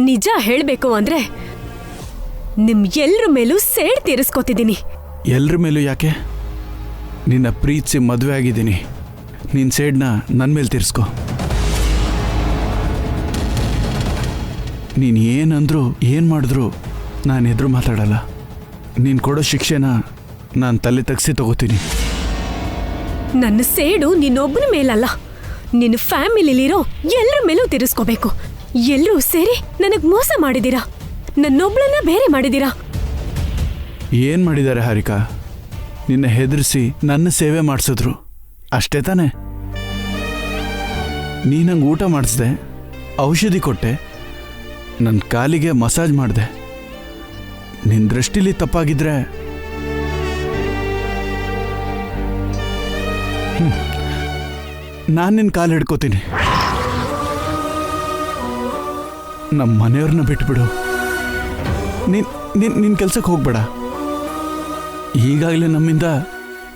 ನಿಜ ಹೇಳ್ಬೇಕು ಅಂದ್ರೆ ನಿಮ್ ಎಲ್ರ ಮೇಲೂ ಸೇಡ್ ತೀರಿಸ್ಕೊತಿದ್ದೀನಿ. ಎಲ್ರ ಮೇಲೂ ಯಾಕೆ? ನಿನ್ನ ಪ್ರೀತಿಸಿ ಮದುವೆ ಆಗಿದ್ದೀನಿ. ನಿನ್ನ ಸೇಡ್ನ ನನ್ನ ಮೇಲೆ ತೀರಿಸ್ಕೊ. ನೀನು ಏನಂದ್ರು ಏನು ಮಾಡಿದ್ರು ನಾನು ಎದುರು ಮಾತಾಡಲ್ಲ. ನೀನು ಕೊಡೋ ಶಿಕ್ಷೆನ ನಾನು ತಲೆ ತಗ್ಸಿ ತಗೋತೀನಿ. ನನ್ನ ಸೇಡು ನಿನ್ನೊಬ್ಬನ ಮೇಲಲ್ಲ, ನಿನ್ನ ಫ್ಯಾಮಿಲಿಲಿರೋ ಎಲ್ಲರ ಮೇಲೂ ತೀರಿಸ್ಕೋಬೇಕು. ಎಲ್ಲರೂ ಸೇರಿ ನನಗ್ ಮೋಸ ಮಾಡಿದೀರಾ, ನನ್ನೊಬ್ಳನ್ನ ಬೇರೆ ಮಾಡಿದೀರಾ. ಏನು ಮಾಡಿದ್ದಾರೆ ಹಾರಿಕಾ? ನಿನ್ನ ಹೆದರಿಸಿ ನನ್ನ ಸೇವೆ ಮಾಡಿಸಿದ್ರು ಅಷ್ಟೇ ತಾನೆ? ನೀನಂಗೆ ಊಟ ಮಾಡಿಸ್ದೆ, ಔಷಧಿ ಕೊಟ್ಟೆ, ನನ್ನ ಕಾಲಿಗೆ ಮಸಾಜ್ ಮಾಡಿದೆ. ನಿನ್ನ ದೃಷ್ಟಿಲಿ ತಪ್ಪಾಗಿದ್ರೆ ನಾನು ನಿನ್ನ ಕಾಲು ಹಿಡ್ಕೋತೀನಿ. ನಮ್ಮ ಮನೆಯವ್ರನ್ನ ಬಿಟ್ಬಿಡು. ನಿನ್ನ ಕೆಲ್ಸಕ್ಕೆ ಹೋಗ್ಬೇಡ. ಈಗಾಗಲೇ ನಮ್ಮಿಂದ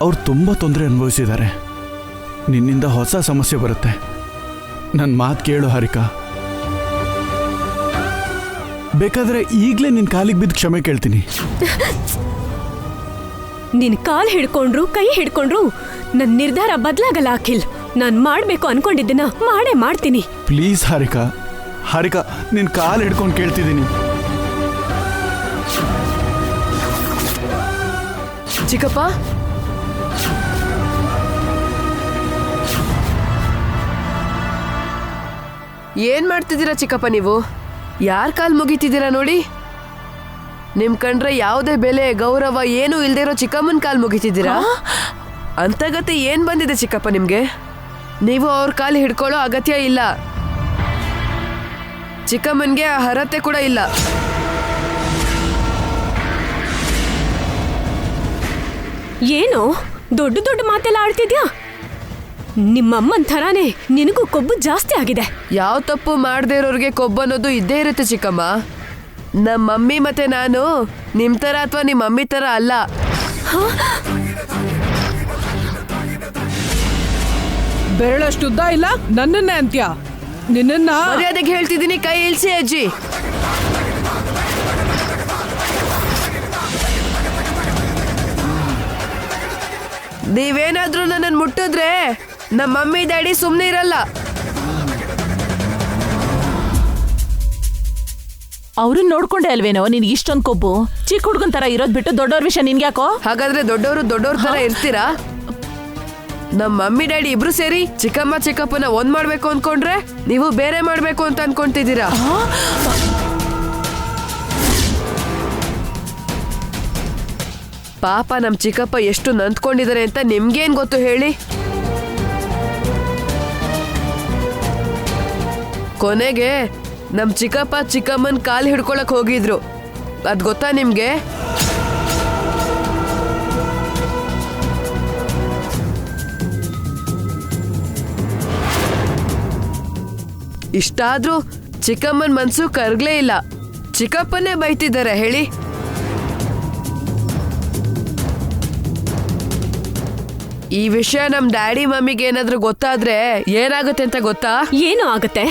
ಅವ್ರು ತುಂಬ ತೊಂದರೆ ಅನುಭವಿಸಿದ್ದಾರೆ. ನಿನ್ನಿಂದ ಹೊಸ ಸಮಸ್ಯೆ ಬರುತ್ತೆ. ನನ್ನ ಮಾತು ಕೇಳು ಹಾರಿಕಾ. ಬೇಕಾದ್ರೆ ಈಗಲೇ ನಿನ್ನ ಕಾಲಿಗೆ ಬಿದ್ದು ಕ್ಷಮೆ ಕೇಳ್ತೀನಿ. ನಿನ್ ಕಾಲ್ ಹಿಡ್ಕೊಂಡ್ರು ಕೈ ಹಿಡ್ಕೊಂಡ್ರು ನನ್ನ ನಿರ್ಧಾರ ಬದಲಾಗಲ್ಲ ಅಖಿಲ್. ನಾನ್ ಮಾಡ್ಬೇಕು ಅನ್ಕೊಂಡಿದ್ದನ್ನ ಮಾಡೇ ಮಾಡ್ತೀನಿ. ಪ್ಲೀಸ್ ಹಾರಿಕಾ, ಹಾರಿಕಾ, ನಿನ್ನ ಕಾಲು ಹಿಡ್ಕೊಂಡು ಕೇಳ್ತಿದ್ದೀನಿ. ಚಿಕ್ಕಪ್ಪ, ಏನ್ ಮಾಡ್ತಿದ್ದೀರಾ ಚಿಕ್ಕಪ್ಪ ನೀವು? ಯಾರ್ ಕಾಲ್ ಮುಗಿತಿದ್ದೀರಾ ನೋಡಿ? ನಿಮ್ ಕಂಡ್ರೆ ಯಾವುದೇ ಬೆಲೆ ಗೌರವ ಏನೂ ಇಲ್ದೇ ಇರೋ ಚಿಕ್ಕಮ್ಮನ ಕಾಲ್ ಮುಗಿತಿದ್ದೀರಾ? ಅಂತಗತೆ ಏನ್ ಬಂದಿದೆ ಚಿಕ್ಕಪ್ಪ ನಿಮ್ಗೆ? ನೀವು ಅವ್ರ ಕಾಲು ಹಿಡ್ಕೊಳ್ಳೋ ಅಗತ್ಯ ಇಲ್ಲ. ಚಿಕ್ಕಮ್ಮನ್ಗೆ ಆ ಅರ್ಹತೆ ಕೂಡ ಇಲ್ಲ. ಏನೋ ದೊಡ್ಡ ದೊಡ್ಡ ಮಾತೆಲ್ಲ ಆಡ್ತಿದ್ಯಾ? ನಿಮ್ಮಮ್ಮನ್ ಥರಾನೇ ನಿನಗೂ ಕೊಬ್ಬು ಜಾಸ್ತಿ ಆಗಿದೆ. ಯಾವ ತಪ್ಪು ಮಾಡದೇ ಇರೋರಿಗೆ ಕೊಬ್ಬು ಅನ್ನೋದು ಇದ್ದೇ ಇರುತ್ತೆ ಚಿಕ್ಕಮ್ಮ. ನಮ್ಮ ಮಮ್ಮಿ ಮತ್ತೆ ನಾನು ನಿಮ್ ತರ ಅಥವಾ ನಿಮ್ಮ ಮಮ್ಮಿ ತರ ಅಲ್ಲ. ಬೆರಳಷ್ಟುದ್ದ ಇಲ್ಲ ನನ್ನನ್ನೇ ಅಂತ್ಯ. ನಿನ್ನ ಮರ್ಯಾದೆಗೆ ಹೇಳ್ತಿದ್ದೀನಿ, ಕೈ ಇಳಿಸಿ ಅಜ್ಜಿ. ನೀವೇನಾದ್ರೂ ನನ್ನನ್ನು ಮುಟ್ಟಿದ್ರೆ ನಮ್ಮ ಮಮ್ಮಿ ಡ್ಯಾಡಿ ಸುಮ್ಮನೆ ಇರಲ್ಲ. ಅವ್ರನ್ನ ನೋಡ್ಕೊಂಡೆ ಅಲ್ವೇನೋ ನಿನ್ಗೆ ಇಷ್ಟೊಂದು ಕೊಬ್ಬು? ಚಿಕ್ಕ ಹುಡುಗನ್ ತರ ಇರೋದ್ ಬಿಟ್ಟು ದೊಡ್ಡವ್ರ ವಿಷಯ ನಿನ್ಗ್ಯಾಕೋ? ಹಾಗಾದ್ರೆ ದೊಡ್ಡವ್ರ ತರ ಇರ್ತೀರಾ? ನಮ್ಮ ಮಮ್ಮಿ ಡ್ಯಾಡಿ ಇಬ್ರು ಸೇರಿ ಚಿಕ್ಕಮ್ಮ ಚಿಕ್ಕಪ್ಪನ ಒಂದ್ ಮಾಡ್ಬೇಕು ಅನ್ಕೊಂಡ್ರೆ ನೀವು ಬೇರೆ ಮಾಡ್ಬೇಕು ಅಂತ ಅನ್ಕೊಂತಿದ್ದೀರಾ. ಪಾಪ ನಮ್ ಚಿಕ್ಕಪ್ಪ ಎಷ್ಟು ನಂದ್ಕೊಂಡಿದ್ದಾರೆ ಅಂತ ನಿಮ್ಗೇನ್ ಗೊತ್ತು ಹೇಳಿ? ಕೊನೆಗೆ ನಮ್ ಚಿಕ್ಕಪ್ಪ ಚಿಕ್ಕಮ್ಮನ್ ಕಾಲ್ ಹಿಡ್ಕೊಳಕ್ ಹೋಗಿದ್ರು. ಅದ್ ಗೊತ್ತಾ ನಿಮ್ಗೆ? ಇಷ್ಟಾದ್ರೂ ಚಿಕ್ಕಮ್ಮನ್ ಮನ್ಸು ಕರ್ಗ್ಲೇ ಇಲ್ಲ. ಚಿಕ್ಕಪ್ಪನ್ನೇ ಬೈತಿದ್ದಾರೆ ಹೇಳಿ. ಈ ವಿಷಯ ನಮ್ ಡ್ಯಾಡಿ ಮಮ್ಮಿಗೆ ಏನಾದ್ರೂ ಗೊತ್ತಾದ್ರೆ ಏನಾಗುತ್ತೆ ಅಂತ ಗೊತ್ತಾ? ಏನು ಆಗತ್ತೆ?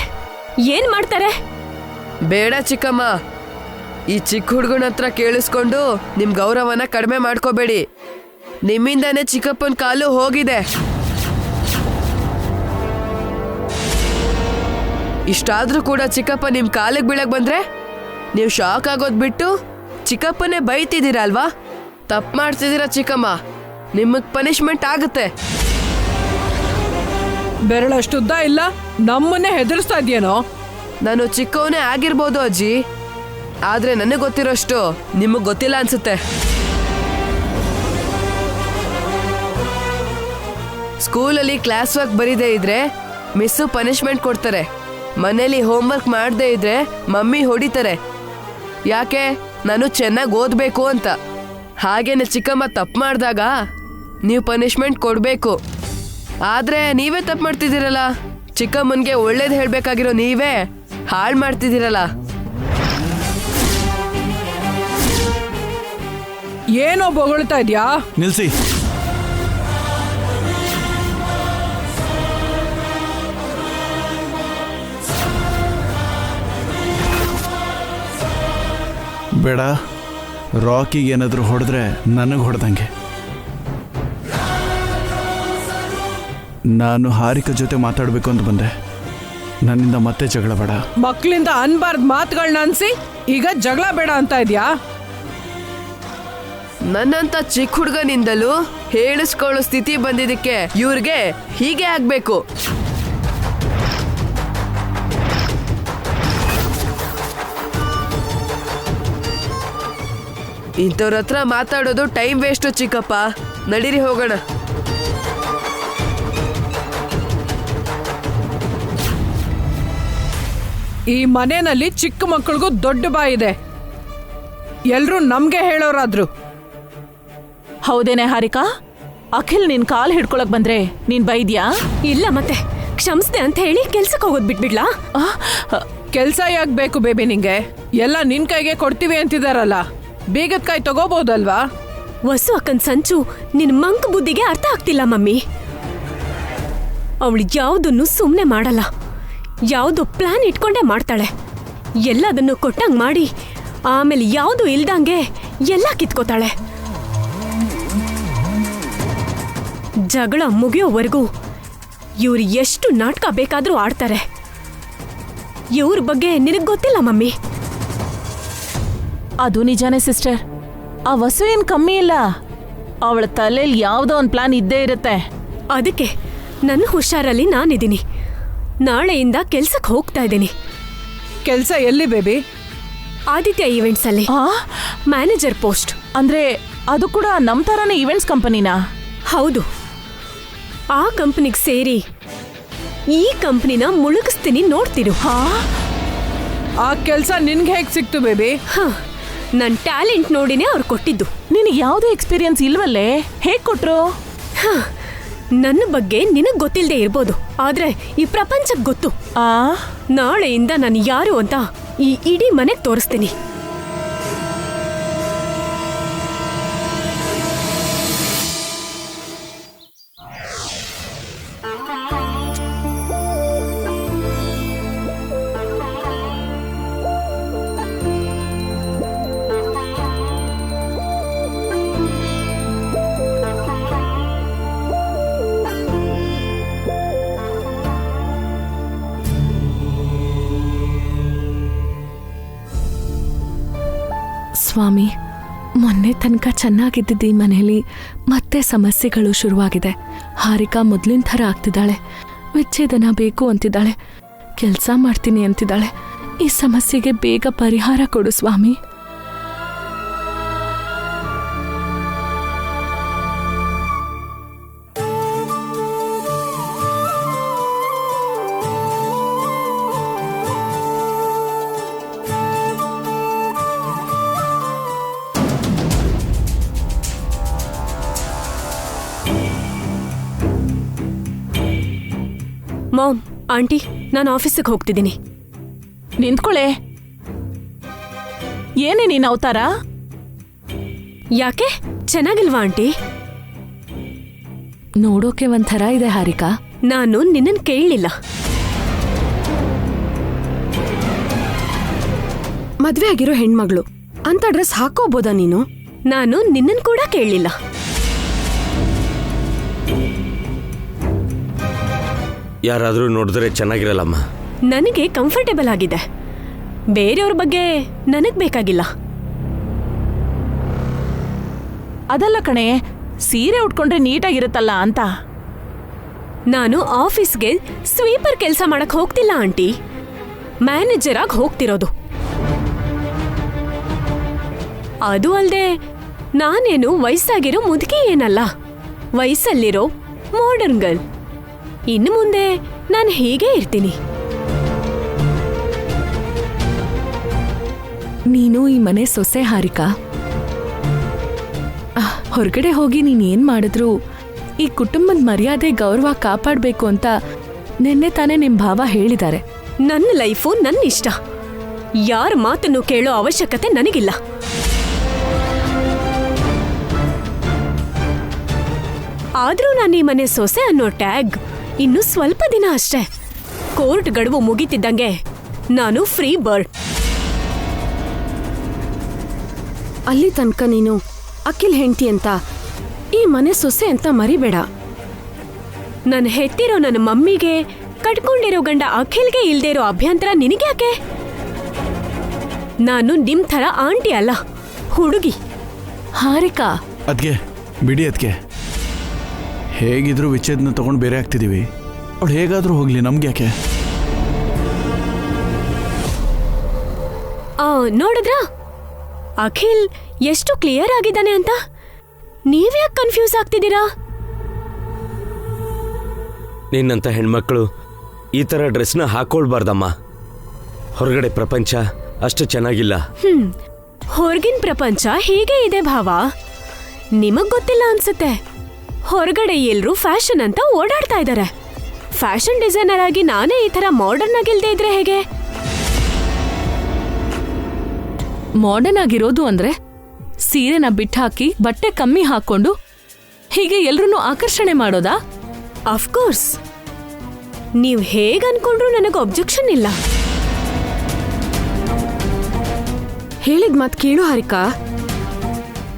ಏನ್ ಮಾಡ್ತಾರೆ? ಬೇಡ ಚಿಕ್ಕಮ್ಮ, ಈ ಚಿಕ್ಕ ಹುಡುಗನ ಹತ್ರ ಕೇಳಿಸ್ಕೊಂಡು ನಿಮ್ ಗೌರವನ ಕಡಿಮೆ ಮಾಡ್ಕೋಬೇಡಿ. ನಿಮ್ಮಿಂದಾನೇ ಚಿಕ್ಕಪ್ಪನ ಕಾಲು ಹೋಗಿದೆ. ಇಷ್ಟಾದ್ರೂ ಕೂಡ ಚಿಕ್ಕಪ್ಪ ನಿಮ್ ಕಾಲಿಗೆ ಬೀಳಕ್ ಬಂದ್ರೆ ನೀವು ಶಾಕ್ ಆಗೋದ್ ಬಿಟ್ಟು ಚಿಕ್ಕಪ್ಪನೇ ಬೈತಿದ್ದೀರಲ್ವಾ? ತಪ್ಪು ಮಾಡ್ತಿದ್ದೀರಾ ಚಿಕ್ಕಮ್ಮ. ನಿಮಗ್ ಪನಿಷ್ಮೆಂಟ್ ಆಗುತ್ತೆ. ಬೆರಳಷ್ಟುದ್ದ ಇಲ್ಲ ನಮ್ಮನ್ನೇ ಹೆದರ್ಸ್ತಾ ಇದ್ಯೇನೋ? ನಾನು ಚಿಕ್ಕವನೇ ಆಗಿರ್ಬೋದು ಅಜ್ಜಿ, ಆದ್ರೆ ನನಗೆ ಗೊತ್ತಿರೋಷ್ಟು ನಿಮಗ್ ಗೊತ್ತಿಲ್ಲ ಅನ್ಸುತ್ತೆ. ಸ್ಕೂಲಲ್ಲಿ ಕ್ಲಾಸ್ ವರ್ಕ್ ಬರೀದೇ ಇದ್ರೆ ಮಿಸ್ಸು ಪನಿಷ್ಮೆಂಟ್ ಕೊಡ್ತಾರೆ. ಮನೇಲಿ ಹೋಮ್ವರ್ಕ್ ಮಾಡದೇ ಇದ್ರೆ ಮಮ್ಮಿ ಹೊಡಿತಾರೆ. ಯಾಕೆ? ನಾನು ಚೆನ್ನಾಗಿ ಓದಬೇಕು ಅಂತ. ಹಾಗೇನೆ ಚಿಕ್ಕಮ್ಮ ತಪ್ಪು ಮಾಡಿದಾಗ ನೀವು ಪನಿಷ್ಮೆಂಟ್ ಕೊಡಬೇಕು. ಆದ್ರೆ ನೀವೇ ತಪ್ಪು ಮಾಡ್ತಿದ್ದೀರಲ್ಲ. ಚಿಕ್ಕಮ್ಮನ್ಗೆ ಒಳ್ಳೇದು ಹೇಳ್ಬೇಕಾಗಿರೋ ನೀವೇ ಹಾಳು ಮಾಡ್ತಿದ್ದೀರಲ್ಲ. ಏನೋ ಬೊಗಳ್ತಾ ಇದ್ಯಾ? ನಿಲ್ಸಿ. ಬೇಡ, ರಾಕಿಗೆ ಏನಾದರೂ ಹೊಡೆದ್ರೆ ನನಗೆ ಹೊಡೆದಂಗೆ. ನಾನು ಹಾರಿಕಾ ಜೊತೆ ಮಾತಾಡಬೇಕು ಅಂತ ಬಂದೆ. ನನ್ನಿಂದ ಮತ್ತೆ ಜಗಳ ಬೇಡ. ಮಕ್ಕಳಿಂದ ಅನ್ಬಾರ್ದು ಮಾತುಗಳನ್ನ ಅನ್ಸಿ ಈಗ ಜಗಳ ಬೇಡ ಅಂತ ಇದ್ಯಾ? ನನ್ನಂತ ಚಿಕ್ಕ ಹುಡುಗನಿಂದಲೂ ಹೇಳಿಸ್ಕೊಳ್ಳೋ ಸ್ಥಿತಿ ಬಂದಿದ್ದಕ್ಕೆ ಇವ್ರಿಗೆ ಹೀಗೆ ಆಗ್ಬೇಕು. ಇಂಥವ್ರ ಹತ್ರ ಮಾತಾಡೋದು ಟೈಮ್ ವೇಸ್ಟು ಚಿಕ್ಕಪ್ಪ. ನಡೀರಿ ಹೋಗೋಣ. ಈ ಮನೆಯಲ್ಲಿ ಚಿಕ್ಕ ಮಕ್ಕಳಿಗೂ ದೊಡ್ಡ ಬಾಯಿದೆ. ಎಲ್ರೂ ನಮ್ಗೆ ಹೇಳೋರಾದ್ರು. ಹೌದೇನೆ ಹಾರಿಕಾ? ಅಖಿಲ್ ನಿನ್ ಕಾಲ್ ಹಿಡ್ಕೊಳಕ್ ಬಂದ್ರೆ ನೀನ್ ಬೈದ್ಯಾ? ಇಲ್ಲ ಮತ್ತೆ ಕ್ಷಮಿಸ್ದೆ ಅಂತ ಹೇಳಿ ಕೆಲ್ಸಕ್ಕೆ ಹೋಗೋದ್ ಬಿಟ್ಬಿಡ್ಲಾ? ಕೆಲ್ಸ ಯಾಕೆ ಬೇಕು ಬೇಬಿ ನಿಂಗೆ? ಎಲ್ಲ ನಿನ್ ಕೈಗೆ ಕೊಡ್ತೀವಿ ಅಂತಿದಾರಲ್ಲ, ಬೇಗದ ಕೈ ತಗೋಬಹುದಲ್ವಾ? ವಸು ಅಕ್ಕನ್ ಸಂಚು ನಿನ್ ಮಂಕ್ ಬುದ್ಧಿಗೆ ಅರ್ಥ ಆಗ್ತಿಲ್ಲ ಮಮ್ಮಿ. ಅವಳು ಯಾವುದನ್ನು ಸುಮ್ಮನೆ ಮಾಡಲ್ಲ, ಯಾವುದು ಪ್ಲಾನ್ ಇಟ್ಕೊಂಡೇ ಮಾಡ್ತಾಳೆ. ಎಲ್ಲದನ್ನು ಕೊಟ್ಟಂಗ್ ಮಾಡಿ ಆಮೇಲೆ ಯಾವುದು ಇಲ್ದಂಗೆ ಎಲ್ಲ ಕಿತ್ಕೋತಾಳೆ. ಜಗಳ ಮುಗಿಯೋವರೆಗೂ ಇವ್ರು ಎಷ್ಟು ನಾಟಕ ಬೇಕಾದ್ರೂ ಆಡ್ತಾರೆ. ಇವ್ರ ಬಗ್ಗೆ ನಿನಗ್ ಗೊತ್ತಿಲ್ಲ ಮಮ್ಮಿ. ಅದು ನಿಜಾನೇ ಸಿಸ್ಟರ್. ಆ ವಸು ಏನ್ ಕಮ್ಮಿ ಇಲ್ಲ, ಅವಳ ತಲೆಯಲ್ಲಿ ಯಾವ್ದೋ ಒಂದ್ ಪ್ಲಾನ್ ಇದ್ದೇ ಇರುತ್ತೆ. ಅದಕ್ಕೆ ನನ್ನ ಹುಷಾರಲ್ಲಿ ನಾನಿದ್ದೀನಿ. ನಾಳೆಯಿಂದ ಕೆಲ್ಸಕ್ಕೆ ಹೋಗ್ತಾ ಇದ್ದೀನಿ. ಕೆಲ್ಸ ಎಲ್ಲಿ ಬೇಬಿ? ಆದಿತ್ಯ ಈವೆಂಟ್ಸ್ ಅಲ್ಲಿ ಮ್ಯಾನೇಜರ್ ಪೋಸ್ಟ್. ಅಂದ್ರೆ ಅದು ಕೂಡ ನಮ್ ತರಾನೇ ಈವೆಂಟ್ಸ್ ಕಂಪನಿನಾ? ಹೌದು. ಆ ಕಂಪನಿಗೆ ಸೇರಿ ಈ ಕಂಪನಿನ ಮುಳುಗಿಸ್ತೀನಿ, ನೋಡ್ತಿರು. ಆ ಕೆಲ್ಸ ನಿನ್ಗೆ ಹೇಗ್ ಸಿಕ್ತು ಬೇಬಿ? ನನ್ ಟ್ಯಾಲೆಂಟ್ ನೋಡಿನೇ ಅವ್ರು ಕೊಟ್ಟಿದ್ದು. ನಿನಗೆ ಯಾವುದೇ ಎಕ್ಸ್ಪೀರಿಯನ್ಸ್ ಇಲ್ವಲ್ಲೇ, ಹೇಗ್ ಕೊಟ್ರು? ನನ್ನ ಬಗ್ಗೆ ನಿನಗ್ ಗೊತ್ತಿಲ್ಲದೆ ಇರ್ಬೋದು, ಆದ್ರೆ ಈ ಪ್ರಪಂಚಕ್ಕೆ ಗೊತ್ತು. ನಾಳೆಯಿಂದ ನಾನು ಯಾರು ಅಂತ ಈ ಇಡೀ ಮನೆಗೆ ತೋರಿಸ್ತೀನಿ. ಸ್ವಾಮಿ, ಮೊನ್ನೆ ತನಕ ಚೆನ್ನಾಗಿದ್ದಿದ್ದು ಈ ಮನೆಯಲ್ಲಿ ಮತ್ತೆ ಸಮಸ್ಯೆಗಳು ಶುರುವಾಗಿದೆ. ಹಾರಿಕಾ ಮೊದಲಿನ ಥರ ಆಗ್ತಿದ್ದಾಳೆ. ವಿಚ್ಛೇದನ ಬೇಕು ಅಂತಿದ್ದಾಳೆ, ಕೆಲಸ ಮಾಡ್ತೀನಿ ಅಂತಿದ್ದಾಳೆ. ಈ ಸಮಸ್ಯೆಗೆ ಬೇಗ ಪರಿಹಾರ ಕೊಡು ಸ್ವಾಮಿ. ಮಾಮ್, ಆಂಟಿ, ನಾನು ಆಫೀಸಿಗೆ ಹೋಗ್ತಿದ್ದೀನಿ. ನಿಂತ್ಕೊಳ್ಳೆ. ಏನೇ ನೀನ್ ಅವತಾರ? ಯಾಕೆ, ಚೆನ್ನಾಗಿಲ್ವಾ ಆಂಟಿ? ನೋಡೋಕೆ ಒಂಥರ ಇದೆ ಹಾರಿಕಾ. ನಾನು ನಿನ್ನನ್ ಕೇಳಲಿಲ್ಲ. ಮದ್ವೆ ಆಗಿರೋ ಹೆಣ್ಮಗಳು ಅಂತ ಡ್ರೆಸ್ ಹಾಕೋಬೋದಾ ನೀನು? ನಾನು ನಿನ್ನನ್ ಕೂಡ ಕೇಳಲಿಲ್ಲ. ಯಾರಾದರೂ ನೋಡಿದ್ರೆ ಚೆನ್ನಾಗಿರಲ್ಲಮ್ಮ. ನನಗೆ ಕಂಫರ್ಟೇಬಲ್ ಆಗಿದೆ, ಬೇರೆಯವ್ರ ಬಗ್ಗೆ ನನಗ್ ಬೇಕಾಗಿಲ್ಲ. ಅದಲ್ಲ ಕಣೆ, ಸೀರೆ ಉಟ್ಕೊಂಡ್ರೆ ನೀಟಾಗಿರುತ್ತಲ್ಲ ಅಂತ. ನಾನು ಆಫೀಸ್ಗೆ ಸ್ವೀಪರ್ ಕೆಲಸ ಮಾಡಕ್ ಹೋಗ್ತಿಲ್ಲ ಆಂಟಿ, ಮ್ಯಾನೇಜರ್ ಆಗಿ ಹೋಗ್ತಿರೋದು. ಅದು ಅಲ್ದೆ ನಾನೇನು ವಯಸ್ಸಾಗಿರೋ ಮುದುಕಿ ಏನಲ್ಲ, ವಯಸ್ಸಲ್ಲಿರೋ ಮಾಡರ್ನ್ ಗರ್ಲ್. ಇನ್ನು ಮುಂದೆ ನಾನು ಹೀಗೆ ಇರ್ತೀನಿ. ನೀನು ಈ ಮನೆ ಸೊಸೆ ಹಾರಿಕಾ. ಹೊರಗಡೆ ಹೋಗಿ ನೀನೇನ್ ಮಾಡಿದ್ರು ಈ ಕುಟುಂಬದ ಮರ್ಯಾದೆ ಗೌರವ ಕಾಪಾಡಬೇಕು ಅಂತ ನಿನ್ನೆ ತಾನೇ ನಿಮ್ ಭಾವ ಹೇಳಿದ್ದಾರೆ. ನನ್ನ ಲೈಫು ನನ್ನ ಇಷ್ಟ, ಯಾರ ಮಾತನ್ನು ಕೇಳೋ ಅವಶ್ಯಕತೆ ನನಗಿಲ್ಲ. ಆದ್ರೂ ನಾನು ಈ ಮನೆ ಸೊಸೆ ಅನ್ನೋ ಟ್ಯಾಗ್ ಇನ್ನು ಸ್ವಲ್ಪ ದಿನ ಅಷ್ಟೇ. ಕೋರ್ಟ್ ಗಡುವು ಮುಗಿತಿದ್ದಂಗೆ ನಾನು ಫ್ರೀ ಬರ್ಡ್. ಅಲ್ಲಿ ತನಕ ನೀನು ಅಖಿಲ್ ಹೆಂಡ್ತಿ ಅಂತ ಈ ಮನೆ ಸೊಸೆ ಅಂತ ಮರಿಬೇಡ. ನಾನು ಹೆತ್ತಿರೋ ನನ್ನ ಮಮ್ಮಿಗೆ ಕಟ್ಕೊಂಡಿರೋ ಗಂಡ ಅಖಿಲ್ಗೆ ಇಲ್ದೇ ಇರೋ ಅಭ್ಯಂತರ ನಿನಗ್ಯಾಕೆ? ನಾನು ನಿಮ್ ಥರ ಆಂಟಿ ಅಲ್ಲ, ಹುಡುಗಿ. ಹಾರಿಕಾ, ಅದಕ್ಕೆ ಬಿಡಿ, ಅದಕ್ಕೆ ಹೇಗಿದ್ರು ವಿಚ್ಛೇದನ ತಗೊಂಡು ಬೇರೆ ಆಗ್ತಿದ್ದೀವಿ. ಅವಳು ಹೇಗಾದರೂ ಹೋಗ್ಲಿ, ನಮ್ಗೆ ಯಾಕೆ? ನೋಡಿದ್ರಾ ಅಖಿಲ್ ಎಷ್ಟು ಕ್ಲಿಯರ್ ಆಗಿದ್ದಾನೆ ಅಂತ? ನೀವ್ಯಾಕೆ ಕನ್ಫ್ಯೂಸ್ ಆಗ್ತಿದ್ದೀರಾ? ನಿನ್ನಂಥ ಹೆಣ್ಮಕ್ಳು ಈ ಥರ ಡ್ರೆಸ್ನ ಹಾಕೊಳ್ಬಾರ್ದಮ್ಮ. ಹೊರಗಡೆ ಪ್ರಪಂಚ ಅಷ್ಟು ಚೆನ್ನಾಗಿಲ್ಲ. ಹೊರಗಿನ ಪ್ರಪಂಚ ಹೀಗೆ ಇದೆ ಭಾವ, ನಿಮಗ್ ಗೊತ್ತಿಲ್ಲ ಅನ್ಸುತ್ತೆ. ಹೊರಗಡೆ ಎಲ್ರೂ ಫ್ಯಾಷನ್ ಅಂತ ಓಡಾಡ್ತಾ ಇದ್ದಾರೆ. ಫ್ಯಾಷನ್ ಡಿಸೈನರ್ ಆಗಿ ನಾನೇ ಈ ತರ ಮಾಡರ್ನ್ ಆಗಿಲ್ದೇ ಇದ್ರೆ ಹೇಗೆ? ಮಾಡರ್ನ್ ಆಗಿರೋದು ಅಂದ್ರೆ ಸೀರೆನ ಬಿಟ್ಟಾಕಿ ಬಟ್ಟೆ ಕಮ್ಮಿ ಹಾಕೊಂಡು ಹೀಗೆ ಎಲ್ರನ್ನೂ ಆಕರ್ಷಣೆ ಮಾಡೋದಾ? ಅಫ್ಕೋರ್ಸ್, ನೀವ್ ಹೇಗ್ ಅನ್ಕೊಂಡ್ರು ನನಗೆ ಅಬ್ಜೆಕ್ಷನ್ ಇಲ್ಲ. ಹೇಳಿದ ಮಾತು ಕೇಳು ಹಾರಿಕಾ.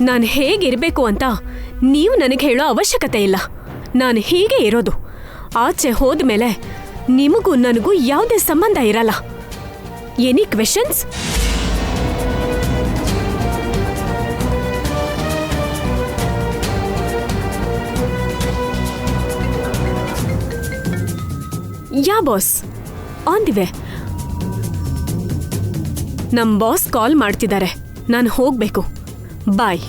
ನಾನು ಹೇಗಿರ್ಬೇಕು ಅಂತ ನೀವು ನನಗೆ ಹೇಳೋ ಅವಶ್ಯಕತೆ ಇಲ್ಲ. ನಾನು ಹೀಗೆ ಇರೋದು. ಆಚೆ ಹೋದ್ಮೇಲೆ ನಿಮಗೂ ನನಗೂ ಯಾವುದೇ ಸಂಬಂಧ ಇರಲ್ಲ. Any questions? Yeah boss, on the way. ನಮ್ ಬಾಸ್ ಕಾಲ್ ಮಾಡ್ತಿದ್ದಾರೆ, ನಾನು ಹೋಗ್ಬೇಕು. ಬಾಯ್.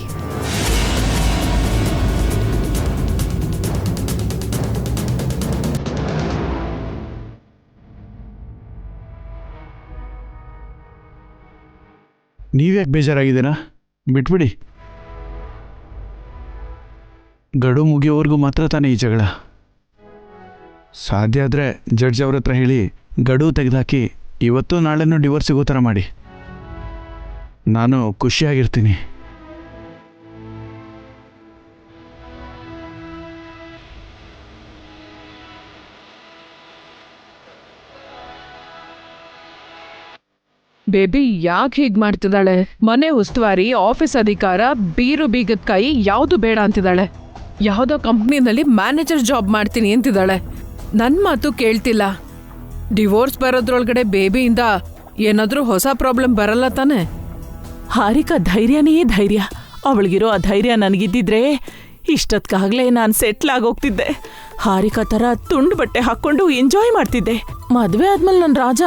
ನೀವ್ಯಾಕೆ ಬೇಜಾರಾಗಿದ್ದೀರಾ? ಬಿಟ್ಬಿಡಿ. ಗಡು ಮುಗಿಯೋವರೆಗೂ ಮಾತ್ರ ತಾನೇ ಈ ಜಗಳ. ಸಾಧ್ಯ ಆದರೆ ಜಡ್ಜ್ ಅವ್ರ ಹತ್ರ ಹೇಳಿ ಗಡುವು ತೆಗೆದುಹಾಕಿ ಇವತ್ತು ನಾಳೆನೂ ಡಿವೋರ್ಸ್ ಸಿಗೋ ಥರ ಮಾಡಿ. ನಾನು ಖುಷಿಯಾಗಿರ್ತೀನಿ. ಬೇಬಿ ಯಾಕೆ ಹೀಗ್ ಮಾಡ್ತಿದ್ದಾಳೆ? ಮನೆ ಉಸ್ತುವಾರಿ, ಆಫೀಸ್ ಅಧಿಕಾರ, ಬೀರು ಬೀಗದ ಕೈ ಯಾವುದು ಬೇಡ ಅಂತಿದ್ದಾಳೆ. ಯಾವುದೋ ಕಂಪ್ನಿನಲ್ಲಿ ಮ್ಯಾನೇಜರ್ ಜಾಬ್ ಮಾಡ್ತೀನಿ ಅಂತಿದ್ದಾಳೆ. ನನ್ನ ಮಾತು ಕೇಳ್ತಿಲ್ಲ. ಡಿವೋರ್ಸ್ ಬರೋದ್ರೊಳಗಡೆ ಬೇಬಿಯಿಂದ ಏನಾದ್ರೂ ಹೊಸ ಪ್ರಾಬ್ಲಮ್ ಬರಲ್ಲ ತಾನೆ? ಹಾರಿಕಾ ಧೈರ್ಯನೇ ಧೈರ್ಯ. ಅವಳಿಗಿರೋ ಆ ಧೈರ್ಯ ನನಗಿದ್ದಿದ್ರೆ ಇಷ್ಟೊತ್ಕಾಗ್ಲೇ ನಾನು ಸೆಟ್ಲ್ ಆಗೋಗ್ತಿದ್ದೆ. ಹಾರಿಕಾ ಥರ ತುಂಡು ಬಟ್ಟೆ ಹಾಕೊಂಡು ಎಂಜಾಯ್ ಮಾಡ್ತಿದ್ದೆ. ಮದ್ವೆ ಆದ್ಮೇಲೆ ನನ್ನ ರಾಜ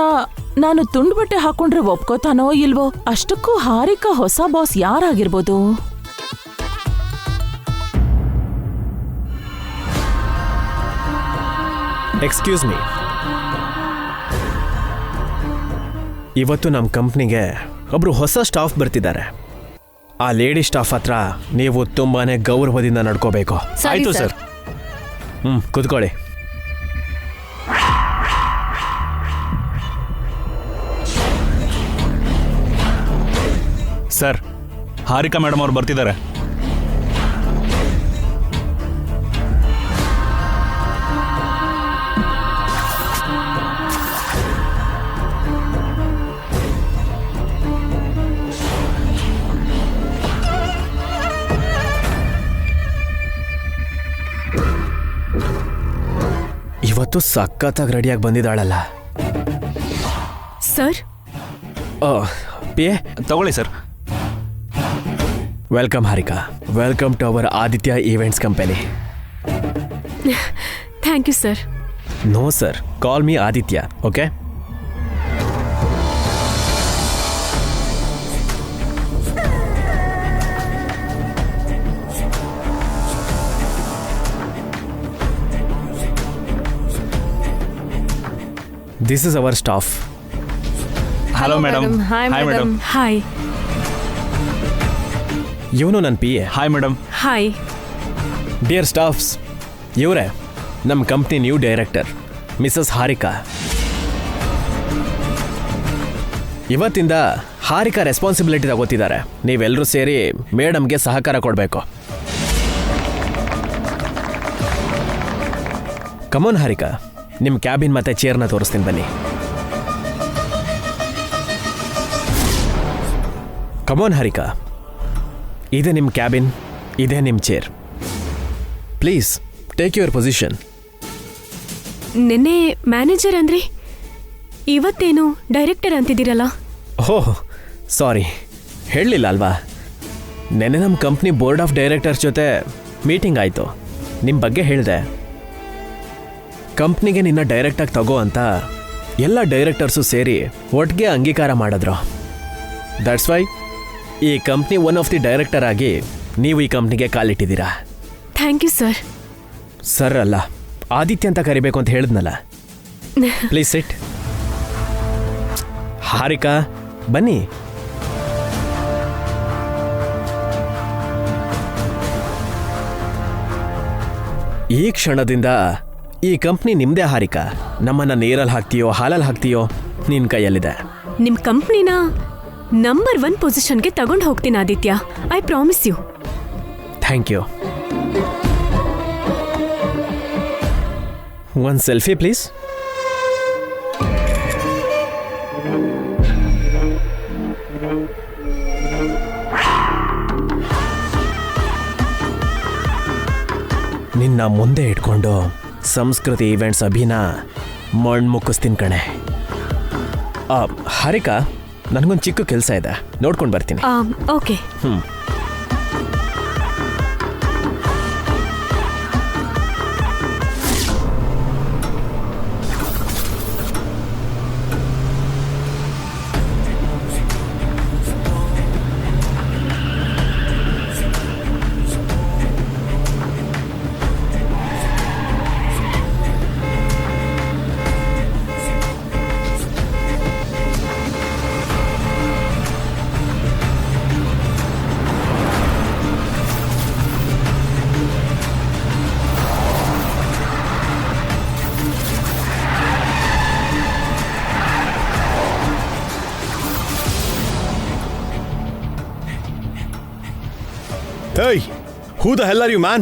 ನಾನು ತುಂಡು ಬಟ್ಟೆ ಹಾಕೊಂಡ್ರೆ ಒಪ್ಕೋತಾನೋ ಇಲ್ವೋ? ಅಷ್ಟಕ್ಕೂ ಹಾರಿಕಾ ಹೊಸ ಬಾಸ್ ಯಾರಾಗಿರ್ಬೋದು? ಎಕ್ಸ್ಕ್ಯೂಸ್ ಮೀ, ಇವತ್ತು ನಮ್ಮ ಕಂಪ್ನಿಗೆ ಒಬ್ರು ಹೊಸ ಸ್ಟಾಫ್ ಬರ್ತಿದ್ದಾರೆ. ಆ ಲೇಡಿ ಸ್ಟಾಫ್ ಹತ್ರ ನೀವು ತುಂಬಾನೇ ಗೌರವದಿಂದ ನಡ್ಕೋಬೇಕು. ಆಯ್ತು ಸರ್. ಕೂತ್ಕೊಳ್ಳಿ. ಸರ್, ಹಾರಿಕಾ ಮೇಡಮ್ ಅವ್ರು ಬರ್ತಿದ್ದಾರೆ. ಇವತ್ತು ಸಖತ್ತಾಗಿ ರೆಡಿಯಾಗಿ ಬಂದಿದ್ದಾಳಲ್ಲ. ಸರ್, ಪಿ ಎ ತಗೊಳ್ಳಿ sir. Welcome Harika. Welcome to our Aditya events company. Thank you sir. No sir, call me Aditya, okay? This is our staff. Hello madam. Hi madam. Hi. ಇವನು ನನ್ನ P A. Hi madam. Hi. Dear staffs, ಇವರೇ ನಮ್ಮ company new director Mrs Harika. ಇವತ್ತಿಂದ Harika responsibility ತಗೋತಿದ್ದಾರೆ. ನೀವೆಲ್ಲರೂ ಸೇರಿ ಮೇಡಮ್ಗೆ ಸಹಕಾರ ಕೊಡಬೇಕು. Come on Harika, ನಿಮ್ಮ ಕ್ಯಾಬಿನ್ ಮತ್ತೆ ಚೇರ್ನ ತೋರಿಸ್ತೀನಿ ಬನ್ನಿ. ಕಮೋನ್ ಹಾರಿಕಾ, ಇದೇ ನಿಮ್ಮ ಕ್ಯಾಬಿನ್, ಇದೇ ನಿಮ್ಮ chair. Please take your position. ನಿನ್ನೆ ಮ್ಯಾನೇಜರ್ ಅಂದ್ರಿ, ಇವತ್ತೇನು ಡೈರೆಕ್ಟರ್ ಅಂತಿದ್ದೀರಲ್ಲ? ಓಹ್ ಸಾರಿ, ಹೇಳಲಿಲ್ಲ ಅಲ್ವಾ? ನೆನ್ನೆ ನಮ್ಮ ಕಂಪ್ನಿ ಬೋರ್ಡ್ ಆಫ್ ಡೈರೆಕ್ಟರ್ಸ್ ಜೊತೆ ಮೀಟಿಂಗ್ ಆಯಿತು. ನಿಮ್ಮ ಬಗ್ಗೆ ಹೇಳಿದೆ. ಕಂಪ್ನಿಗೆ ನಿನ್ನ ಡೈರೆಕ್ಟಾಗಿ ತಗೋ ಅಂತ ಎಲ್ಲ ಡೈರೆಕ್ಟರ್ಸು ಸೇರಿ ಒಟ್ಟಿಗೆ ಅಂಗೀಕಾರ ಮಾಡಿದ್ರು. ದಟ್ಸ್ ವೈ ಈ company one of the director ಆಗಿ ನೀವು ಈ ಕಂಪ್ನಿಗೆ ಕಾಲಿಟ್ಟಿದ್ದೀರಾ. Thank you sir. ಸರ್ ಅಲ್ಲ, ಆದಿತ್ಯ ಅಂತ ಕರಿಬೇಕು ಅಂತ ಹೇಳಿದ್ನಲ್ಲ. Please sit. ಹಾರಿಕಾ ಬನ್ನಿ. ಈ ಕ್ಷಣದಿಂದ ಈ ಕಂಪ್ನಿ ನಿಮ್ಮದೇ ಹಾರಿಕಾ. ನಮ್ಮನ್ನು ನೀರಲ್ಲಿ ಹಾಕ್ತೀಯೋ ಹಾಲಲ್ಲಿ ಹಾಕ್ತೀಯೋ ನಿನ್ನ ಕೈಯಲ್ಲಿದೆ. ನಿಮ್ ಕಂಪ್ನಿನ ನಂಬರ್ 1 ಪೊಸಿಷನ್ಗೆ ತಗೊಂಡು ಹೋಗ್ತೀನಿ Aditya. I promise you. Thank you. ಒಂದು ಸೆಲ್ಫಿ ಪ್ಲೀಸ್. ನಿನ್ನ ಮುಂದೆ ಇಟ್ಕೊಂಡು ಸಂಸ್ಕೃತಿ ಈವೆಂಟ್ಸ್ ಅಭಿನ ಮಣ್ಮುಕ್ಕಿಸ್ತೀನಿ ಕಣೆ. ಹಾರಿಕಾ, ನನಗೊಂದು ಚಿಕ್ಕ ಕೆಲಸ ಇದೆ, ನೋಡ್ಕೊಂಡು ಬರ್ತೀನಿ. Okay. Hey, who the hell are you, man?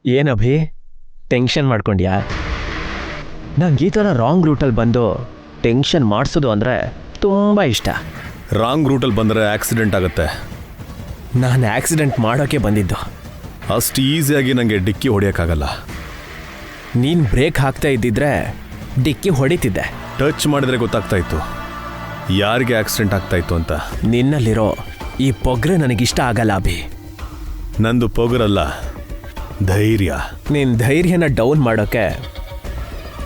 ಏನಭಿ, ಟೆನ್ಷನ್ ಮಾಡ್ಕೊಂಡ್ಯಾ? ನಂಗೆ ಈ ಥರ ರಾಂಗ್ ರೂಟಲ್ಲಿ ಬಂದು ಟೆನ್ಷನ್ ಮಾಡಿಸೋದು ಅಂದರೆ ತುಂಬ ಇಷ್ಟ. ರಾಂಗ್ ರೂಟಲ್ಲಿ ಬಂದರೆ ಆಕ್ಸಿಡೆಂಟ್ ಆಗುತ್ತೆ. ನಾನು ಆಕ್ಸಿಡೆಂಟ್ ಮಾಡೋಕ್ಕೆ ಬಂದಿದ್ದು. ಅಷ್ಟು ಈಸಿಯಾಗಿ ನನಗೆ ಡಿಕ್ಕಿ ಹೊಡೆಯೋಕ್ಕಾಗಲ್ಲ. ನೀನು ಬ್ರೇಕ್ ಹಾಕ್ತಾ ಇದ್ದಿದ್ರೆ ಡಿಕ್ಕಿ ಹೊಡಿತಿದ್ದೆ. ಟಚ್ ಮಾಡಿದ್ರೆ ಗೊತ್ತಾಗ್ತಾ ಇತ್ತು ಯಾರಿಗೆ ಆಕ್ಸಿಡೆಂಟ್ ಆಗ್ತಾ ಇತ್ತು ಅಂತ. ನಿನ್ನಲ್ಲಿರೋ ಈ ಪೊಗ್ರೆ ನನಗಿಷ್ಟ ಆಗಲ್ಲ ಅಭಿ. ನಂದು ಪೊಗರಲ್ಲ, ಧೈರ್ಯ. ನಿನ್ನ ಧೈರ್ಯನ ಡೌನ್ ಮಾಡೋಕ್ಕೆ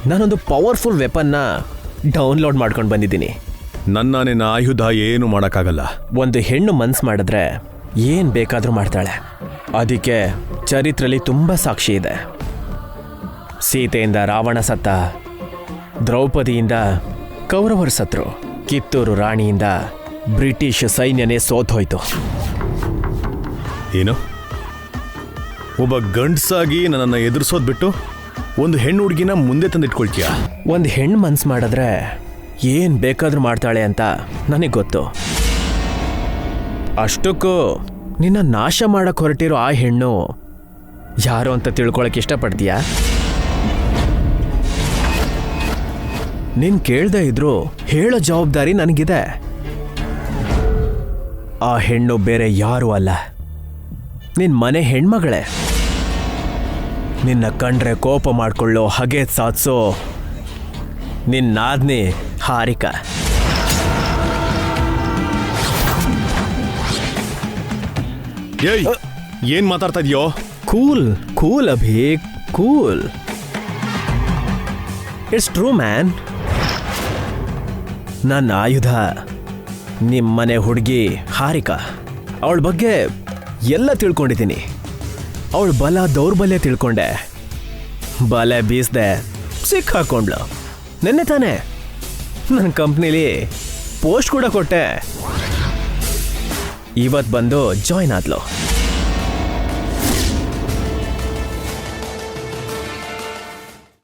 ನಾನೊಂದು ಪವರ್ಫುಲ್ ವೆಪನ್ನ ಡೌನ್ಲೋಡ್ ಮಾಡ್ಕೊಂಡು ಬಂದಿದ್ದೀನಿ. ನಿನ್ನ ಆಯುಧ ಏನು ಮಾಡೋಕ್ಕಾಗಲ್ಲ. ಒಂದು ಹೆಣ್ಣು ಮನ್ಸು ಮಾಡಿದ್ರೆ ಏನು ಬೇಕಾದರೂ ಮಾಡ್ತಾಳೆ. ಅದಕ್ಕೆ ಚರಿತ್ರೆಯಲ್ಲಿ ತುಂಬ ಸಾಕ್ಷಿ ಇದೆ. ಸೀತೆಯಿಂದ ರಾವಣ ಸತ್ತ, ದ್ರೌಪದಿಯಿಂದ ಕೌರವರು ಸತ್ರು, ಕಿತ್ತೂರು ರಾಣಿಯಿಂದ ಬ್ರಿಟಿಷ್ ಸೈನ್ಯನೇ ಸೋತೋಯ್ತು. ಏನು, ಒಬ್ಬ ಗಂಡ್ಸಾಗಿ ನನ್ನನ್ನು ಎದುರಿಸೋದು ಬಿಟ್ಟು ಒಂದು ಹೆಣ್ಣು ಹುಡುಗಿನ ಮುಂದೆ ತಂದಿಟ್ಕೊಳ್ತೀಯ? ಒಂದು ಹೆಣ್ಣು ಮನ್ಸು ಮಾಡಿದ್ರೆ ಏನು ಬೇಕಾದರೂ ಮಾಡ್ತಾಳೆ ಅಂತ ನನಗೆ ಗೊತ್ತು. ಅಷ್ಟಕ್ಕೂ ನಿನ್ನ ನಾಶ ಮಾಡಕ್ಕೆ ಹೊರಟಿರೋ ಆ ಹೆಣ್ಣು ಯಾರು ಅಂತ ತಿಳ್ಕೊಳಕ್ಕೆ ಇಷ್ಟಪಡ್ತೀಯಾ? ನೀನು ಕೇಳದೆ ಇದ್ರು ಹೇಳೋ ಜವಾಬ್ದಾರಿ ನನಗಿದೆ. ಆ ಹೆಣ್ಣು ಬೇರೆ ಯಾರೂ ಅಲ್ಲ, ನಿನ್ನ ಮನೆ ಹೆಣ್ಮಗಳೇ. ನಿನ್ನ ಕಂಡ್ರೆ ಕೋಪ ಮಾಡಿಕೊಳ್ಳೋ, ಹಗೆ ಸಾಧಿಸೋ ನಿನ್ನಾದ್ನಿ ಹಾರಿಕಾ. ಏನ್ ಮಾತಾಡ್ತಾ ಇದೆಯೋ? Cool cool Abhi, cool. It's true man. ನನ್ನ ಆಯುಧ ನಿಮ್ಮನೆ ಹುಡುಗಿ ಹಾರಿಕಾ. ಅವಳ ಬಗ್ಗೆ ಎಲ್ಲ ತಿಳ್ಕೊಂಡಿದ್ದೀನಿ. ಅವಳ ಬಲ ದೌರ್ಬಲ್ಯ ತಿಳ್ಕೊಂಡೆ. ಬಲೆ ಬೀಸ್ದೆ ಸಿಕ್ಕಾಕೊಂಡ್ಲು. ನೆನ್ನೆ ತಾನೆ ನನ್ನ ಕಂಪ್ನಿಲಿ ಪೋಸ್ಟ್ ಕೂಡ ಕೊಟ್ಟೆ. ಇವತ್ತು ಬಂದು ಜಾಯ್ನ್ ಆದ್ಲು.